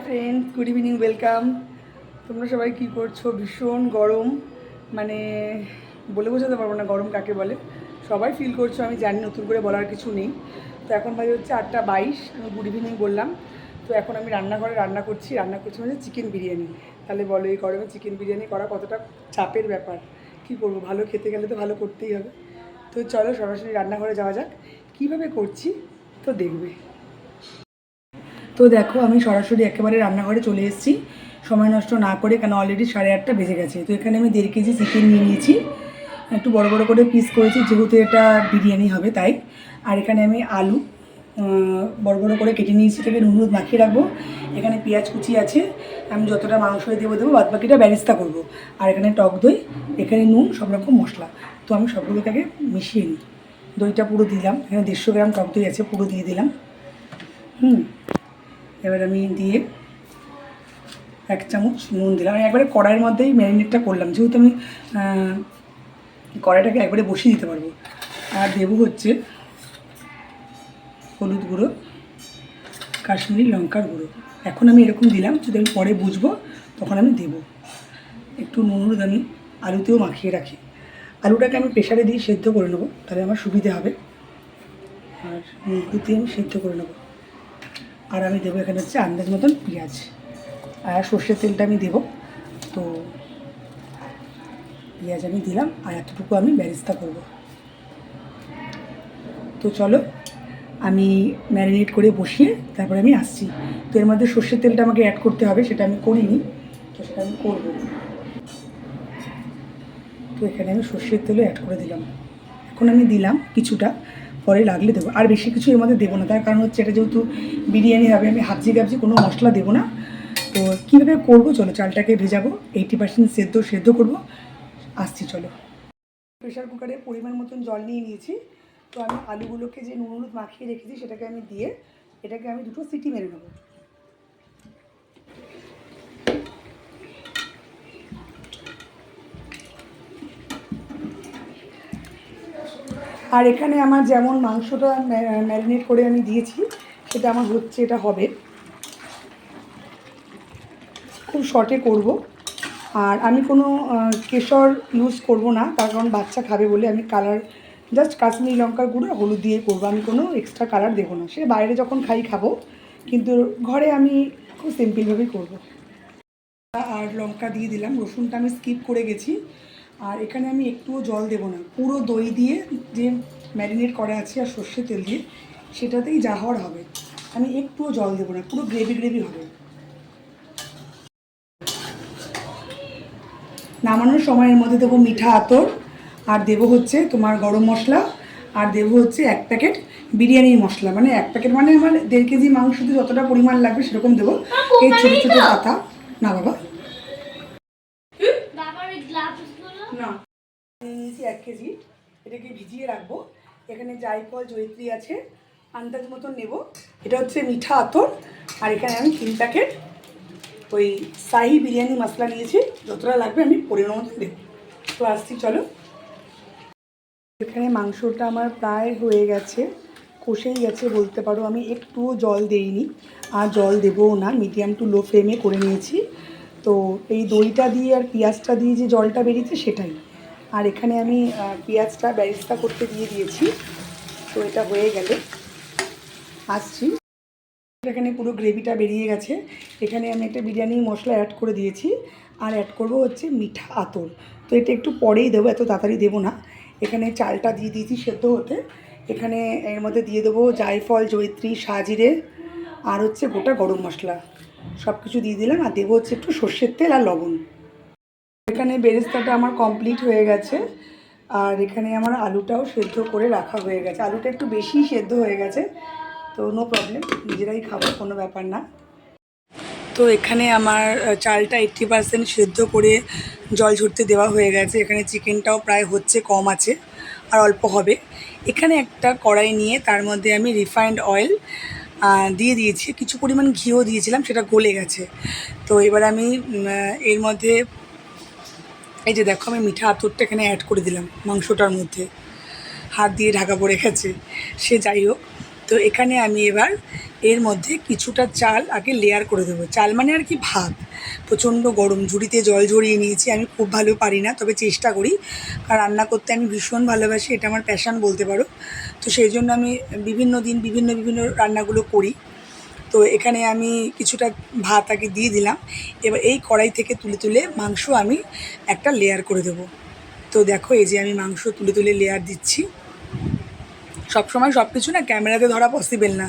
Friends, good evening, welcome. তোমরা সবাই কী করছো? ভীষণ গরম, মানে বলে বোঝাতে পারবো না গরম কাকে বলে। সবাই ফিল করছো, আমি জানি, নতুন করে বলার কিছু নেই। তো এখন বাজে হচ্ছে 8:22, আমি গুড ইভিনিং বললাম। তো এখন আমি রান্নাঘরে রান্না করছি মানে চিকেন বিরিয়ানি। তাহলে বলো, এই গরমে চিকেন বিরিয়ানি করা কতটা চাপের ব্যাপার। কী করবো, ভালো খেতে গেলে তো ভালো করতেই হবে। তো চলো সরাসরি রান্নাঘরে যাওয়া যাক। কীভাবে করছি তো দেখবে। তো দেখো, আমি সরাসরি একেবারে রান্নাঘরে চলে এসেছি সময় নষ্ট না করে, কেন অলরেডি 8:30 বেজে গেছে। তো এখানে আমি 1.5 কেজি চিকেন নিয়ে নিয়েছি, একটু বড় বড় করে পিস করেছি যেহেতু এটা বিরিয়ানি হবে তাই। আর এখানে আমি আলু বড় বড় করে কেটে নিয়েছি, এটাকে নুন হলুদ মাখিয়ে রাখবো। এখানে পেঁয়াজ কুচি আছে, আমি যতটা মাংস দেবো বাদ বাকিটা ব্যারেস্তা করবো। আর এখানে টক দই, এখানে নুন, সব রকম মশলা। তো আমি সবগুলোকে আগে মিশিয়ে নিই। দইটা পুরো দিলাম, এখানে 150 গ্রাম টক দই আছে, পুরো দিয়ে দিলাম। এবার আমি দিয়ে 1 চামচ নুন দিলাম। আমি একবারে কড়াইয়ের মধ্যেই ম্যারিনেটটা করলাম, যেহেতু আমি কড়াইটাকে একবারে বসিয়ে দিতে পারবো। আর দেবো হচ্ছে হলুদ গুঁড়ো, কাশ্মীরি লঙ্কার গুঁড়ো। এখন আমি এরকম দিলাম, যদি আমি পরে বুঝবো তখন আমি দেবো। একটু নুন হলুদ আমি আলুতেও মাখিয়ে রাখি। আলুটাকে আমি প্রেশারে দিয়ে সেদ্ধ করে নেবো, তাহলে আমার সুবিধে হবে। আর নুন হলুদ দিয়ে আমি সেদ্ধ করে নেবো। আর আমি দেবো এখানে হচ্ছে আন্দাজ মতন পেঁয়াজ, আর সর্ষের তেলটা আমি দেবো। তো পেঁয়াজ আমি দিলাম, আর এতটুকু আমি বেরেস্তা করব। তো চলো, আমি ম্যারিনেট করে বসিয়ে তারপরে আমি আসছি। তো এর মধ্যে সর্ষের তেলটা আমাকে অ্যাড করতে হবে, সেটা আমি করিনি, তো সেটা আমি করবো। তো এখানে আমি সর্ষের তেলও অ্যাড করে দিলাম। এখন আমি দিলাম কিছুটা, পরে লাগলে দেবো। আর বেশি কিছু এর মধ্যে দেবো না, তার কারণ হচ্ছে এটা যেহেতু বিরিয়ানি হবে, আমি হাবজি গাবজি কোনো মশলা দেবো না। তো কীভাবে করবো চলো, চালটাকে ভেজাবো, 80% সেদ্ধ করবো, আসছি চলো। প্রেশার কুকারে পরিমাণ মতন জল নিয়ে নিয়েছি। তো আমি আলুগুলোকে যে নুন হলুদ মাখিয়ে রেখেছি সেটাকে আমি দিয়ে এটাকে আমি 2টো সিটি মেরে নেবো। আর এখানে আমার যেমন মাংসটা ম্যারিনেট করে আমি দিয়েছি, সেটা আমার হচ্ছে, এটা হবে খুব শর্টে করব। আর আমি কোনো কেশর ইউজ করব না, তার কারণ বাচ্চা খাবে বলে। আমি কালার জাস্ট কাশ্মীরি লঙ্কার গুঁড়ো হলুদ দিয়ে করবো, আমি কোনো এক্সট্রা কালার দেবো না। সে বাইরে যখন খাবো, কিন্তু ঘরে আমি খুব সিম্পলভাবেই করবো। আর লঙ্কা দিয়ে দিলাম, রসুনটা আমি স্কিপ করে গেছি। আর এখানে আমি একটুও জল দেবো না, পুরো দই দিয়ে যে ম্যারিনেট করা আছে আর সর্ষের তেল দিয়ে সেটাতেই যা হওয়ার হবে। আমি একটুও জল দেবো না, পুরো গ্রেভি হবে। নামানোর সময়ের মধ্যে দেবো মিঠা আতর, আর দেবো হচ্ছে তোমার গরম মশলা, আর দেবো হচ্ছে 1 প্যাকেট বিরিয়ানির মশলা। মানে 1 প্যাকেট মানে আমার 1.5 কেজি মাংসতে যতটা পরিমাণ লাগবে সেরকম দেবো। এই ছোটো ছোটো পাতা না বাবা, না নিয়েছি 1 কেজি, এটাকে ভিজিয়ে রাখবো। এখানে জায়ফল জয়িত্রী আছে, আন্দাজ মতন নেব। এটা হচ্ছে মিঠা আতর। আর এখানে আমি 3 প্যাকেট ওই শাহি বিরিয়ানি মশলা নিয়েছি, যতটা লাগবে আমি পরিমাণ মতো দেবো। তো আসছি চলো। এখানে মাংসটা আমার প্রায় হয়ে গেছে, কষেই গেছে বলতে পারো। আমি একটুও জল দেইনি, আর জল দেবও না, মিডিয়াম টু লো ফ্লেমে করে নিয়েছি। তো এই দইটা দিয়ে আর পেঁয়াজটা দিয়ে যে জলটা বেরিয়েছে সেটাই। আর এখানে আমি পেঁয়াজটা বেরেস্তা করতে দিয়ে দিয়েছি। তো এটা হয়ে গেলে আসছি। এখানে পুরো গ্রেভিটা বেরিয়ে গেছে। এখানে আমি একটা বিরিয়ানি মশলা অ্যাড করে দিয়েছি, আর অ্যাড করব হচ্ছে মিঠা আতর। তো এটা একটু পরেই দেবো, এত তাড়াতাড়ি দেবো না। এখানে চালটা দিয়ে দিয়েছি সেদ্ধ হতে। এখানে এর মধ্যে দিয়ে দেবো জায়ফল জয়িত্রী সাজিরে, আর হচ্ছে গোটা গরম মশলা, সব কিছু দিয়ে দিলাম। আর দেবো হচ্ছে একটু সর্ষের তেল আর লবণ। এখানে বেরেস্তাটা আমার কমপ্লিট হয়ে গেছে। আর এখানে আমার আলুটাও সেদ্ধ করে রাখা হয়ে গেছে। আলুটা একটু বেশি সেদ্ধ হয়ে গেছে, তো নো প্রবলেম, নিজেরাই খাবো, কোনো ব্যাপার না। তো এখানে আমার চালটা 80% সেদ্ধ করে জল ঝরতে দেওয়া হয়ে গেছে। এখানে চিকেনটাও প্রায় হচ্ছে, কম আছে, আর অল্প হবে। এখানে একটা কড়াই নিয়ে তার মধ্যে আমি রিফাইন্ড অয়েল দিয়ে দিয়েছি, কিছু পরিমাণ ঘিও দিয়েছিলাম, সেটা গলে গেছে। তো এবার আমি এর মধ্যে এই যে দেখো, আমি মিঠা আতরটা এখানে অ্যাড করে দিলাম মাংসটার মধ্যে। হাত দিয়ে ঢাকা পড়ে গেছে, সে যাই হোক। তো এখানে আমি এবার এর মধ্যে কিছুটা চাল আগে লেয়ার করে দেবো। চাল মানে আর কি ভাত। প্রচণ্ড গরম, ঝুড়িতে জল ঝরিয়ে নিয়েছি। আমি খুব ভালো পারি না, তবে চেষ্টা করি, কারণ রান্না করতে আমি ভীষণ ভালোবাসি, এটা আমার প্যাশান বলতে পারো। তো সেই জন্য আমি বিভিন্ন দিন বিভিন্ন বিভিন্ন রান্নাগুলো করি। তো এখানে আমি কিছুটা ভাত আগে দিয়ে দিলাম। এবার এই কড়াই থেকে তুলে তুলে মাংস আমি একটা লেয়ার করে দেবো। তো দেখো, এই যে আমি মাংস তুলে তুলে লেয়ার দিচ্ছি। সবসময় সব কিছু না ক্যামেরাতে ধরা পসিবল না,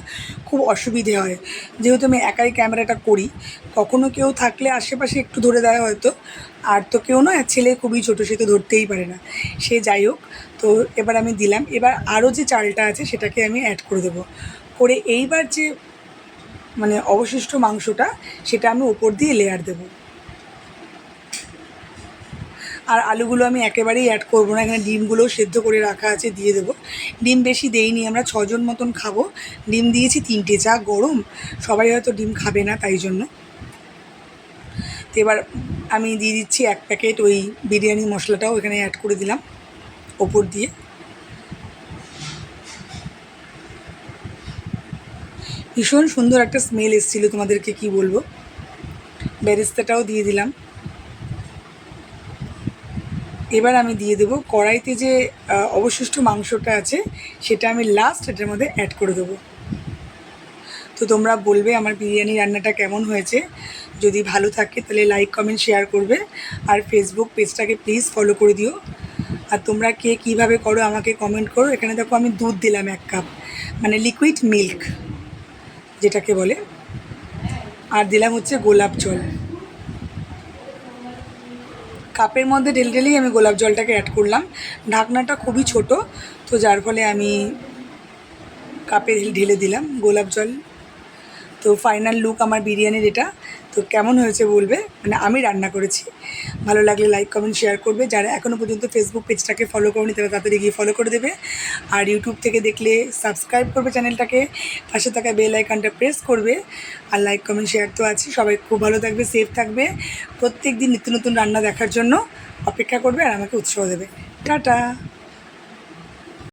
খুব অসুবিধে হয়, যেহেতু আমি একাই ক্যামেরাটা করি। কখনো কেউ থাকলে আশেপাশে একটু ধরে দেয় হয়তো, আর তো কেউ নয়, ছেলে খুবই ছোটো, সে তো ধরতেই পারে না। সে যাই হোক, তো এবার আমি দিলাম। এবার আরও যে চালটা আছে সেটাকে আমি অ্যাড করে দেবো। করে এইবার যে মানে অবশিষ্ট মাংসটা, সেটা আমি ওপর দিয়ে লেয়ার দেবো। আর আলুগুলো আমি একেবারেই অ্যাড করবো না, এখানে ডিমগুলোও সেদ্ধ করে রাখা আছে, দিয়ে দেবো। ডিম বেশি দেইনি, আমরা 6 জন মতন খাবো। ডিম দিয়েছি 3টে, যা গরম, সবাই হয়তো ডিম খাবে না, তাই জন্য। তো এবার আমি দিয়ে দিচ্ছি 1 প্যাকেট ওই বিরিয়ানি মশলাটাও এখানে অ্যাড করে দিলাম ওপর দিয়ে। ভীষণ সুন্দর একটা স্মেল এসেছিলো, তোমাদেরকে কি বলবো। বেরেস্তাটাও দিয়ে দিলাম। এবার আমি দিয়ে দেবো কড়াইতে যে অবশিষ্ট মাংসটা আছে, সেটা আমি লাস্ট এটার মধ্যে অ্যাড করে দেবো। তো তোমরা বলবে আমার বিরিয়ানি রান্নাটা কেমন হয়েছে। যদি ভালো থাকে তাহলে লাইক কমেন্ট শেয়ার করবে, আর ফেসবুক পেজটাকে প্লিজ ফলো করে দিও। আর তোমরা কে কীভাবে করো আমাকে কমেন্ট করো। এখানে দেখো আমি দুধ দিলাম 1 কাপ, মানে লিকুইড মিল্ক যেটাকে বলে, আর দিলাম হচ্ছে গোলাপ জল। কাপের মধ্যে ঢেলে ঢেলেই আমি গোলাপ জলটাকে অ্যাড করলাম। ঢাকনাটা খুবই ছোট, তো যার ফলে আমি কাপে ঢেলে দিলাম গোলাপ জল। তো ফাইনাল লুক আমার বিরিয়ানির এটা। তো কেমন হয়েছে বলবে, মানে আমি রান্না করেছি। ভালো লাগলে লাইক কমেন্ট শেয়ার করবে। যারা এখনও পর্যন্ত ফেসবুক পেজটাকে ফলো করোনি তারা তাড়াতাড়ি গিয়ে ফলো করে দেবে। আর ইউটিউব থেকে দেখলে সাবস্ক্রাইব করবে চ্যানেলটাকে, পাশে থাকা বেল আইকনটা প্রেস করবে। আর লাইক কমেন্ট শেয়ার তো আছে। সবাই খুব ভালো থাকবে, সেফ থাকবে। প্রত্যেক দিন নিত্য নতুন রান্না দেখার জন্য অপেক্ষা করবে আর আমাকে উৎসাহ দেবে। টাটা।